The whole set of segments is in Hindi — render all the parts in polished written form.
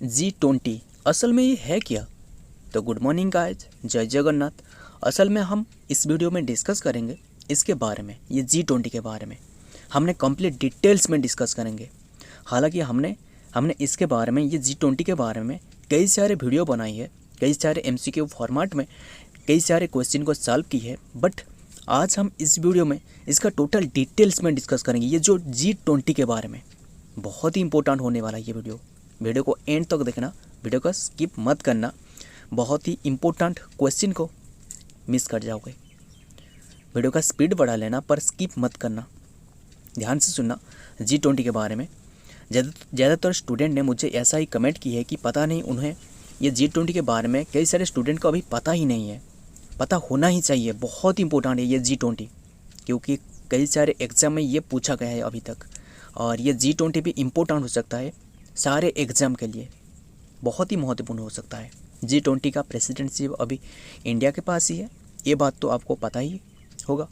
G20 असल में ये है क्या? तो गुड मॉर्निंग गाइज, जय जगन्नाथ। असल में हम इस वीडियो में डिस्कस करेंगे इसके बारे में, ये G20 के बारे में हमने कंप्लीट डिटेल्स में डिस्कस करेंगे। हालांकि हमने इसके बारे में, ये G20 के बारे में कई सारे वीडियो बनाई है, कई सारे MCQ फॉर्मेट में कई सारे क्वेश्चन को सॉल्व की है, बट आज हम इस वीडियो में इसका टोटल डिटेल्स में डिस्कस करेंगे। ये जो G20 के बारे में बहुत ही इंपॉर्टेंट होने वाला है ये वीडियो को एंड तक देखना, वीडियो का स्किप मत करना, बहुत ही इम्पोर्टेंट क्वेश्चन को मिस कर जाओगे। वीडियो का स्पीड बढ़ा लेना पर स्किप मत करना, ध्यान से सुनना। G20 के बारे में ज़्यादातर स्टूडेंट ने मुझे ऐसा ही कमेंट की है कि पता नहीं उन्हें ये G20 के बारे में, कई सारे स्टूडेंट को अभी पता ही नहीं है। पता होना ही चाहिए, बहुत इंपॉर्टेंट है ये G20, क्योंकि कई सारे एग्ज़ाम में ये पूछा गया है अभी तक, और ये G20 भी इम्पोर्टेंट हो सकता है सारे एग्ज़ाम के लिए, बहुत ही महत्वपूर्ण हो सकता है। G20 का प्रेसिडेंटशिप अभी इंडिया के पास ही है, ये बात तो आपको पता ही होगा।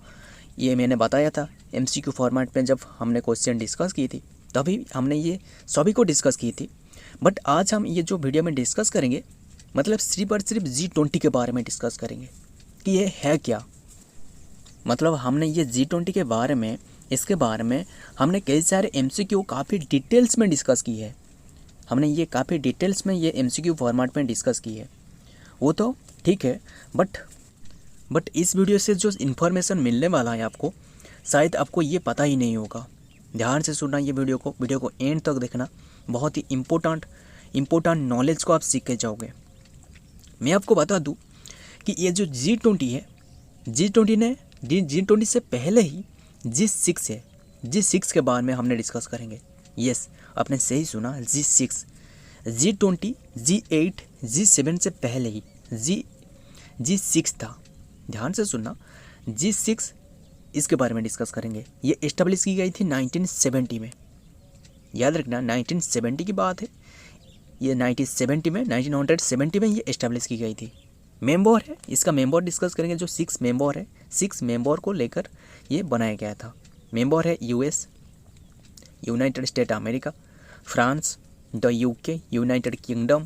ये मैंने बताया था MCQ फॉर्मेट में, जब हमने क्वेश्चन डिस्कस की थी तभी हमने ये सभी को डिस्कस की थी। बट आज हम ये जो वीडियो में डिस्कस करेंगे, मतलब सिर्फ और सिर्फ G20 के बारे में डिस्कस करेंगे कि ये है क्या। मतलब हमने ये G20 के बारे में, इसके बारे में हमने कई सारे MCQ काफ़ी डिटेल्स में डिस्कस की है। हमने ये काफ़ी डिटेल्स में ये MCQ फॉर्मेट में डिस्कस की है, वो तो ठीक है, बट इस वीडियो से जो इन्फॉर्मेशन मिलने वाला है आपको, शायद आपको ये पता ही नहीं होगा। ध्यान से सुनना ये वीडियो को एंड तक देखना, बहुत ही इम्पोर्टेंट नॉलेज को आप सीख के जाओगे। मैं आपको बता दूं कि ये जो G20 है, G20 से पहले ही G6 है। G6 के बारे में हमने डिस्कस करेंगे। यस, आपने सही सुना, G6, G20, G8, G7 से पहले ही G6 था। ध्यान से सुनना, G6 इसके बारे में डिस्कस करेंगे। ये एस्टेब्लिश की गई थी 1970 में, याद रखना 1970 की बात है। ये 1970 में ये एस्टेब्लिश की गई थी। मेंबर है, इसका मेंबर डिस्कस करेंगे। जो 6 मेंबर है, 6 मेंबर को लेकर ये बनाया गया था। मेंबर है US, United state America, France, the UK, United kingdom,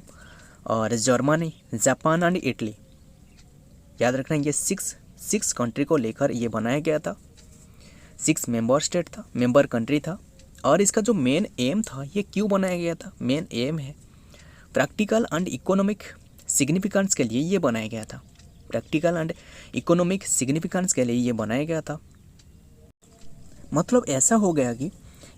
और जर्मनी, जापान एंड इटली। याद रखना ये 6 कंट्री को लेकर ये बनाया गया था। 6 मेंबर स्टेट था, मेंबर कंट्री था। और इसका जो मेन एम था, ये क्यों बनाया गया था? मेन एम है प्रैक्टिकल एंड इकोनॉमिक सिग्निफिकेंस के लिए ये बनाया गया था। प्रैक्टिकल एंड इकोनॉमिक सिग्निफिकेंस के लिए ये बनाया गया था। मतलब ऐसा हो गया कि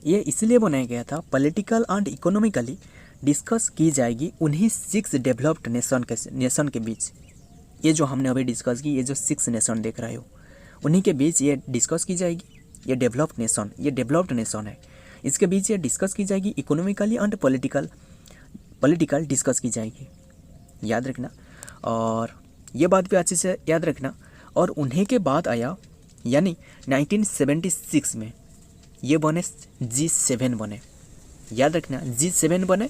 ये इसलिए बनाया गया था, पॉलिटिकल एंड इकोनॉमिकली डिस्कस की जाएगी उन्हीं 6 डेवलप्ड नेशन के बीच। ये जो हमने अभी डिस्कस की, ये जो 6 नेशन देख रहे हो, उन्हीं के बीच ये डिस्कस की जाएगी। ये डेवलप्ड नेशन है, इसके बीच ये डिस्कस की जाएगी। इकोनॉमिकली एंड पॉलिटिकल डिस्कस की जाएगी, याद रखना। और ये बात भी अच्छे से याद रखना। और उन्हीं के बाद आया, यानी 1976 में ये बने G7 बने, याद रखना G7 बने।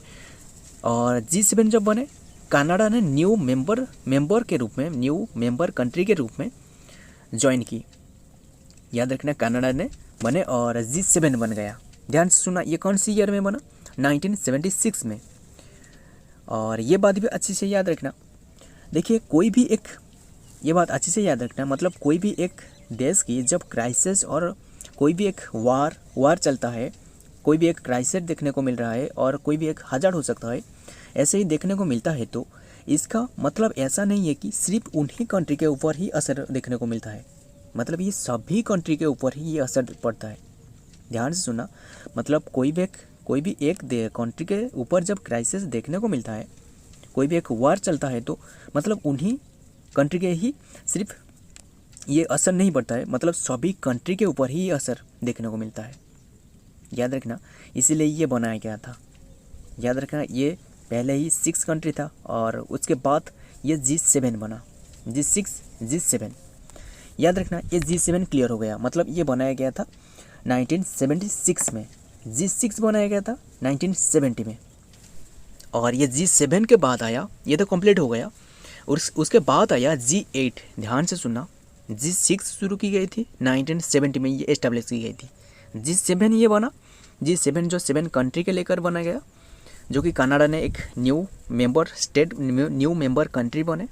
और G7 जब बने, कनाडा ने न्यू मेंबर के रूप में, न्यू मेंबर कंट्री के रूप में ज्वाइन की। याद रखना कनाडा ने बने और G7 बन गया। ध्यान से सुना, ये कौन सी ईयर में बना? 1976 में। और ये बात भी अच्छे से याद रखना। देखिए, कोई भी एक, ये बात अच्छे से याद रखना, मतलब कोई भी एक देश की जब क्राइसिस और कोई भी एक वार चलता है, कोई भी एक क्राइसिस देखने को मिल रहा है और कोई भी एक हज़ार्ड हो सकता है, ऐसे ही देखने को मिलता है, तो इसका मतलब ऐसा नहीं है कि सिर्फ उन्हीं कंट्री के ऊपर ही असर देखने को मिलता है। मतलब ये सभी कंट्री के ऊपर ही ये असर पड़ता है। ध्यान से सुना, मतलब कोई भी एक कंट्री के ऊपर जब क्राइसिस देखने को मिलता है, कोई भी एक वार चलता है, तो मतलब उन्हीं कंट्री के ही सिर्फ ये असर नहीं पड़ता है, मतलब सभी कंट्री के ऊपर ही ये असर देखने को मिलता है। याद रखना, इसीलिए ये बनाया गया था। याद रखना, ये पहले ही 6 कंट्री था और उसके बाद ये G7 बना। G7 याद रखना, ये G7 क्लियर हो गया, मतलब ये बनाया गया था 1976 में। G6 बनाया गया था 1970 में। और ये G7 के बाद आया, ये तो कंप्लीट हो गया, और उसके बाद आया G8। ध्यान से सुनना, G6 शुरू की गई थी 1970 में, ये एस्टेब्लिश की गई थी। G7 ये बना, G7 जो 7 कंट्री के लेकर बना गया, जो कि कनाडा ने एक न्यू मेंबर कंट्री बने।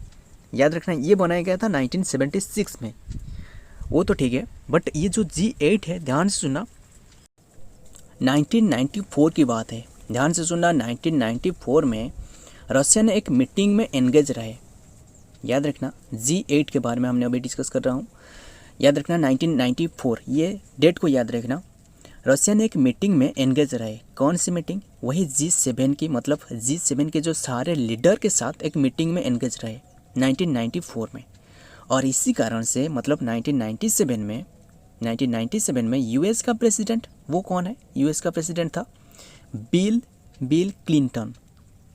याद रखना ये बनाया गया था 1976 में, वो तो ठीक है। बट ये जो G8 है, ध्यान से सुनना, 1994 की बात है, ध्यान से सुनना। 1994 में रशिया ने एक मीटिंग में एंगेज रहे। याद रखना G8 के बारे में हमने अभी डिस्कस कर रहा हूँ। याद रखना 1994, ये डेट को याद रखना। रशिया ने एक मीटिंग में एंगेज रहे। कौन सी मीटिंग? वही G7 की, मतलब G7 के जो सारे लीडर के साथ एक मीटिंग में एंगेज रहे 1994 में। और इसी कारण से मतलब 1997 में यूएस का प्रेसिडेंट, वो कौन है? यूएस का प्रेसिडेंट था बिल क्लिंटन।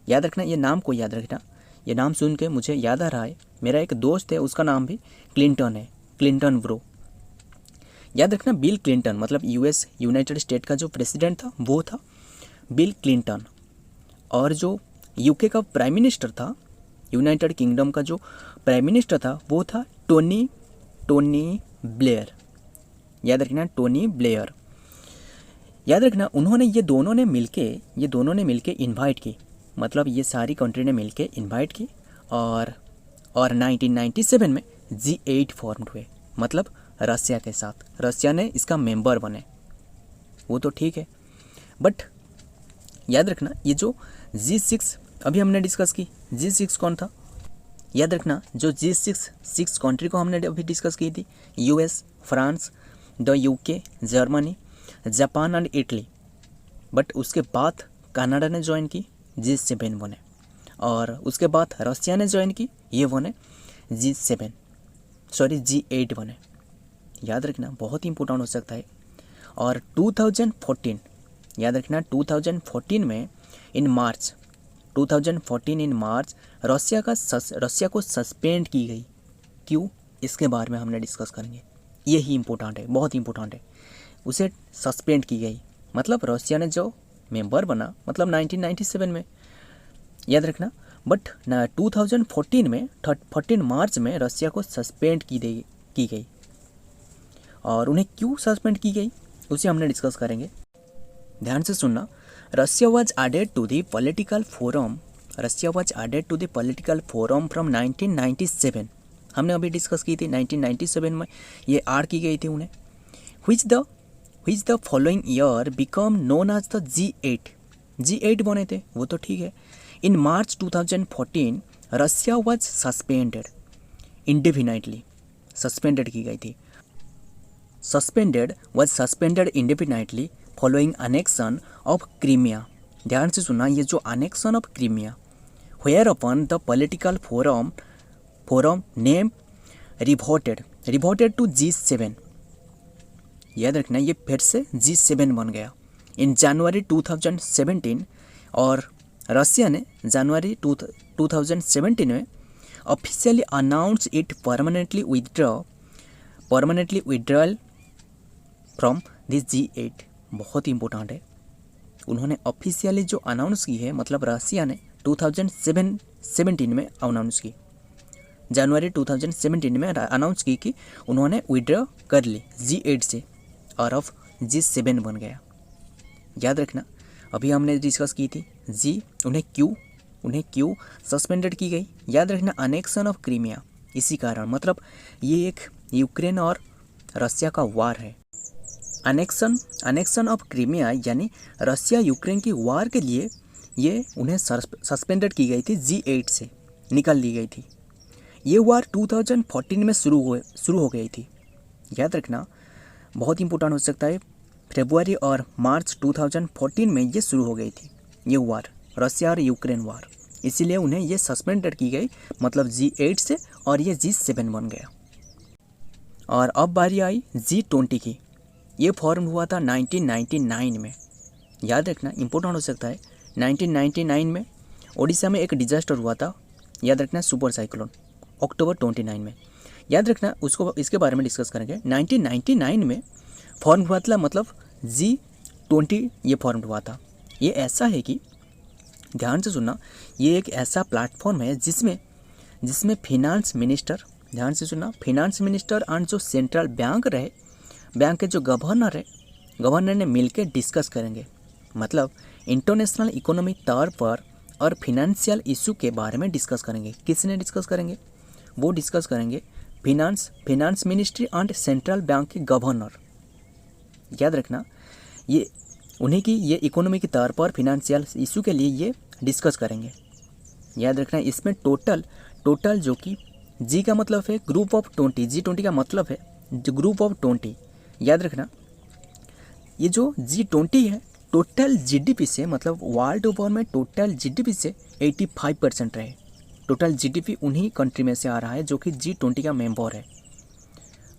याद रखना, ये नाम को याद रखना। ये नाम सुन के मुझे याद आ रहा है, मेरा एक दोस्त है, उसका नाम भी क्लिंटन है, क्लिंटन ब्रो। याद रखना बिल क्लिंटन, मतलब यूएस यूनाइटेड स्टेट का जो प्रेसिडेंट था वो था बिल क्लिंटन। और जो यूके का प्राइम मिनिस्टर था, यूनाइटेड किंगडम का जो प्राइम मिनिस्टर था वो था टोनी ब्लेयर। याद रखना टोनी ब्लेयर। याद रखना ये दोनों ने मिलके इनवाइट की, मतलब ये सारी कंट्री ने मिलके इनवाइट की। और 1997 में G8 फॉर्म हुए, मतलब रशिया के साथ, रशिया ने इसका मेंबर बने, वो तो ठीक है। बट याद रखना ये जो G6 अभी हमने डिस्कस की, G6 कौन था? याद रखना जो G6 कंट्री को हमने अभी डिस्कस की थी, US, France, the UK, Germany, Japan and Italy. But उसके बाद कनाडा ने ज्वाइन की, G7 बने। और उसके बाद रशिया ने ज्वाइन की, ये बने G8 बने। याद रखना बहुत इंपॉर्टेंट हो सकता है। और 2014, याद रखना 2014 में इन मार्च रशिया को सस्पेंड की गई। क्यों? इसके बारे में हमने डिस्कस करेंगे, यही इंपॉर्टेंट है, बहुत इंपॉर्टेंट है। उसे सस्पेंड की गई, मतलब रशिया ने जो मेंबर बना, मतलब 1997 में, याद रखना। बट 2014 में 14 मार्च में रशिया को सस्पेंड की गई। और उन्हें क्यों सस्पेंड की गई उसे हमने डिस्कस करेंगे, ध्यान से सुनना। Russia was added to the political forum from 1997। हमने अभी डिस्कस की थी 1997 में ये ऐड की गई थी उन्हें। which the following year become known as the G8 बने थे, वो तो ठीक है। इन मार्च 2014 रशिया वाज सस्पेंडेड इंडेफिनाइटली, सस्पेंडेड की गई थी। was suspended indefinitely following annexation of Crimea। ध्यान से सुना, ये जो annexation of Crimea, whereupon the political forum name reverted to G7। याद रखना ये फिर से G7 बन गया इन जनवरी 2017। और रशिया ने जनवरी 2017 में officially announce it permanently withdrawal from this G8। बहुत इंपॉर्टेंट है, उन्होंने ऑफिशियली जो अनाउंस की है, मतलब रशिया ने 2017 में अनाउंस की, जनवरी 2017 में अनाउंस की कि उन्होंने विड्रॉ कर ली G8 से और अब G7 बन गया। याद रखना अभी हमने डिस्कस की थी उन्हें क्यों सस्पेंडेड की गई। याद रखना अनेक्शन ऑफ क्रीमिया, इसी कारण, मतलब ये एक यूक्रेन और रशिया का वार है। अनेक्शन ऑफ क्रीमिया यानी रशिया यूक्रेन की वार के लिए ये उन्हें सस्पेंडेड की गई थी, G8 से निकाल दी गई थी। ये वार 2014 में शुरू हो गई थी। याद रखना बहुत इंपॉर्टेंट हो सकता है, फरवरी और मार्च 2014 में ये शुरू हो गई थी ये वार, रशिया और यूक्रेन वार, इसीलिए उन्हें ये सस्पेंडेड की गई, मतलब G8 से, और ये G7 बन गया। और अब बारी आई G20 की। ये फॉर्म हुआ था 1999 में। याद रखना इंपॉर्टेंट हो सकता है, 1999 में ओडिशा में एक डिजास्टर हुआ था, याद रखना सुपर साइक्लोन, अक्टूबर 29 में। याद रखना उसको, इसके बारे में डिस्कस करेंगे। 1999 में फॉर्म हुआ था, मतलब G20 ये फॉर्म हुआ था। ये ऐसा है कि ध्यान से सुनना, ये एक ऐसा प्लेटफॉर्म है जिसमें फिनांस मिनिस्टर, ध्यान से सुनना, फिनांस मिनिस्टर एंड जो सेंट्रल बैंक के जो गवर्नर ने मिलकर डिस्कस करेंगे। मतलब इंटरनेशनल इकोनॉमिक तौर पर और फिनेंशियल इशू के बारे में डिस्कस करेंगे। किसने डिस्कस करेंगे? वो डिस्कस करेंगे finance ministry and central bank के गवर्नर। याद रखना, ये उन्हीं की ये इकोनॉमी के तौर पर फिनेंशियल इशू के लिए ये डिस्कस करेंगे। याद रखना, इसमें टोटल जो कि जी का मतलब है ग्रुप ऑफ 20, G20 का मतलब है जो ग्रुप ऑफ 20। याद रखना, ये जो G20 है टोटल जीडीपी से, मतलब वर्ल्ड ओवर में टोटल जीडीपी से 85% रहे। टोटल जीडीपी उन्हीं कंट्री में से आ रहा है जो कि G20 का मेंबर है।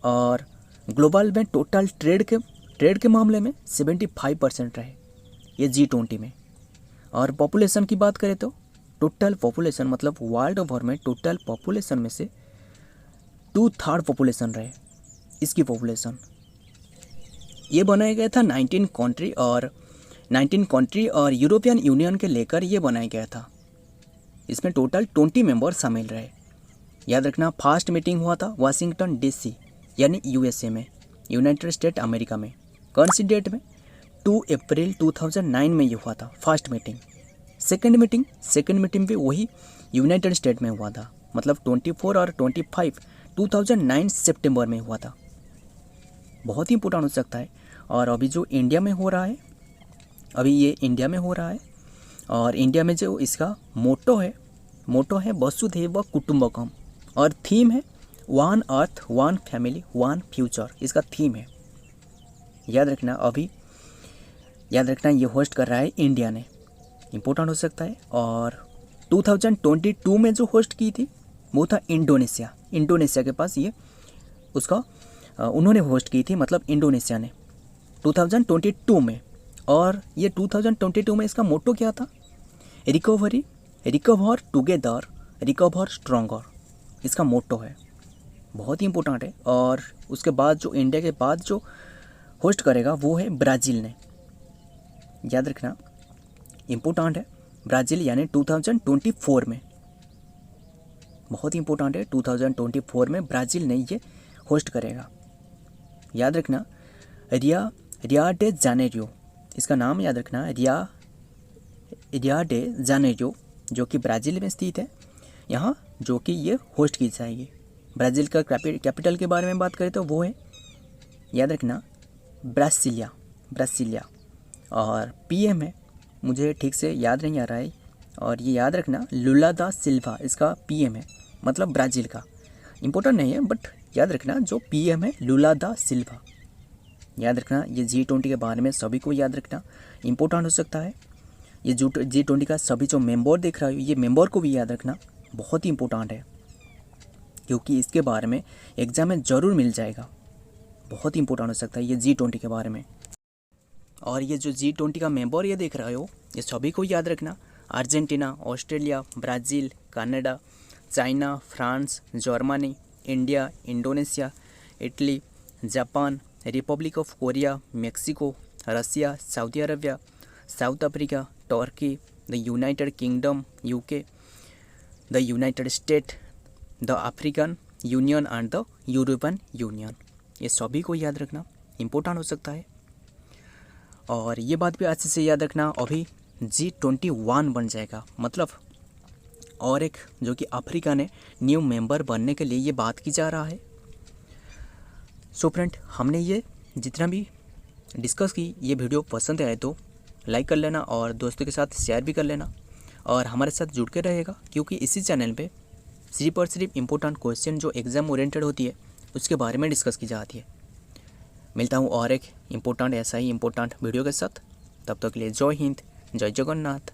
और ग्लोबल में टोटल ट्रेड के मामले में 75% रहे ये G20 में। और पॉपुलेशन की बात करें तो टोटल पॉपुलेशन, मतलब वर्ल्ड ओवर में टोटल पॉपुलेशन में से 2/3 पॉपुलेशन रहे इसकी पॉपुलेशन। ये बनाया गया था 19 कंट्री और यूरोपियन यूनियन के लेकर ये बनाया गया था। इसमें टोटल 20 मेंबर शामिल रहे। याद रखना, फर्स्ट मीटिंग हुआ था वाशिंगटन DC यानी USA में, यूनाइटेड स्टेट अमेरिका में। कौन सी डेट में? 2 अप्रैल 2009 में ये हुआ था फर्स्ट मीटिंग। सेकेंड मीटिंग भी वही यूनाइटेड स्टेट में हुआ था, मतलब 24 और 25 2009 सितंबर में हुआ था। बहुत ही इंपॉर्टेंट हो सकता है। और अभी जो इंडिया में हो रहा है, अभी ये इंडिया में हो रहा है, और इंडिया में जो इसका मोटो है वसुधैव कुटुंबकम, और थीम है one earth one family one future, इसका थीम है। याद रखना ये होस्ट कर रहा है इंडिया ने, इम्पोर्टेंट हो सकता है। और 2022 में जो होस्ट की थी वो था इंडोनेशिया के पास ये उसका उन्होंने होस्ट की थी, मतलब इंडोनेशिया ने 2022 में। और ये 2022 में इसका मोटो क्या था? रिकवर टुगेदर रिकवर स्ट्रॉन्गर, इसका मोटो है। बहुत ही इंपॉर्टेंट है। और उसके बाद जो इंडिया के बाद जो होस्ट करेगा वो है ब्राज़ील ने। याद रखना, इम्पोर्टेंट है, ब्राज़ील यानी 2024 में, बहुत ही इंपॉर्टेंट है। 2024 में ब्राज़ील ने ये होस्ट करेगा। याद रखना, रिया डे जानेरियो, इसका नाम याद रखना, रिया डे जानेरियो, जो कि ब्राज़ील में स्थित है, यहाँ जो कि ये होस्ट की जाएगी। ब्राज़ील का कैपिटल के बारे में बात करें तो वो है, याद रखना, ब्रासिलिया। और PM है, मुझे ठीक से याद नहीं आ रहा है, और ये याद रखना लुला दा सिल्वा इसका PM है, मतलब ब्राज़ील का। इम्पोर्टेंट नहीं है बट याद रखना जो PM है लुला दा सिल्वा। याद रखना, ये G20 के बारे में सभी को याद रखना इम्पोर्टेंट हो सकता है। ये G20 का सभी जो मेंबर देख रहा है, ये मेंबर को भी याद रखना बहुत ही इम्पोर्टेंट है, क्योंकि इसके बारे में एग्ज़ाम में ज़रूर मिल जाएगा। बहुत ही इंपॉर्टेंट हो सकता है ये G20 के बारे में। और ये जो G20 का मेंबर ये देख रहे हो, ये सभी को याद रखना, Argentina, Australia, Brazil, Canada, China, France, Germany, India, Indonesia, Italy, Japan, Republic of Korea, Mexico, Russia, Saudi Arabia, South Africa, Turkey, the United Kingdom, UK, the United State, the African Union and the European Union. ये सभी को याद रखना इम्पोर्टेंट हो सकता है। और ये बात भी अच्छे से याद रखना, अभी G21 बन जाएगा, मतलब और एक जो कि अफ्रीका ने न्यू मेंबर बनने के लिए ये बात की जा रहा है। सो फ्रेंड, हमने ये जितना भी डिस्कस की, ये वीडियो पसंद आए तो लाइक कर लेना और दोस्तों के साथ शेयर भी कर लेना, और हमारे साथ जुड़ के रहेगा, क्योंकि इसी चैनल पे सिर्फ और सिर्फ इम्पोर्टेंट क्वेश्चन जो एग्ज़ाम ओरिएंटेड होती है उसके बारे में डिस्कस की जाती है। मिलता हूँ और एक इम्पोर्टेंट ऐसा ही इम्पोर्टेंट वीडियो के साथ, तब तक के लिए जय हिंद, जय जगन्नाथ।